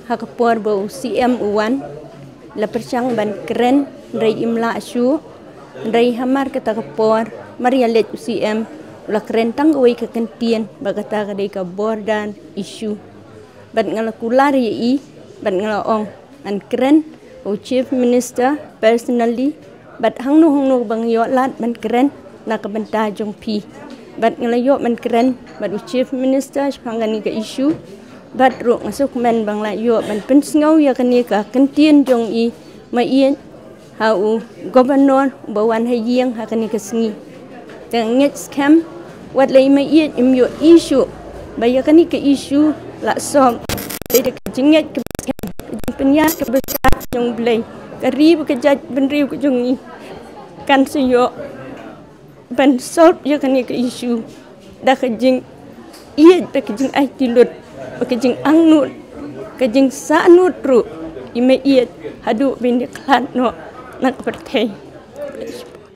hakapor bau CM Uwan la percang ban keren rai imla asu rai hamar kata kapor Maria let CM la keren tanggoi ke kentien bagata kadai ka bordan isu bat ngala kulari i bat ngala ong an keren o chief minister personally bat hangnu bang yo lat ban keren na ka banta jong pi bat ngala yo ban keren bat o chief minister pangani ka isu bat ro ngasuk men bang la yo ban pensngau ya kani ka kentien jong i ma ien hau governor bawan hayeng hakani ka sngi tang nget scam wat lai ma ien im yo isu bayakani ka isu la som de jinget ke penya ke besar jong blai karib ke jaj benriu ke jong i kan seyo ban solve ya kani ka isu da ka jing ien pe ke jing ai tilut ke jing angnut ke jing sanut ru ime iet hadu bin klan no nak pertai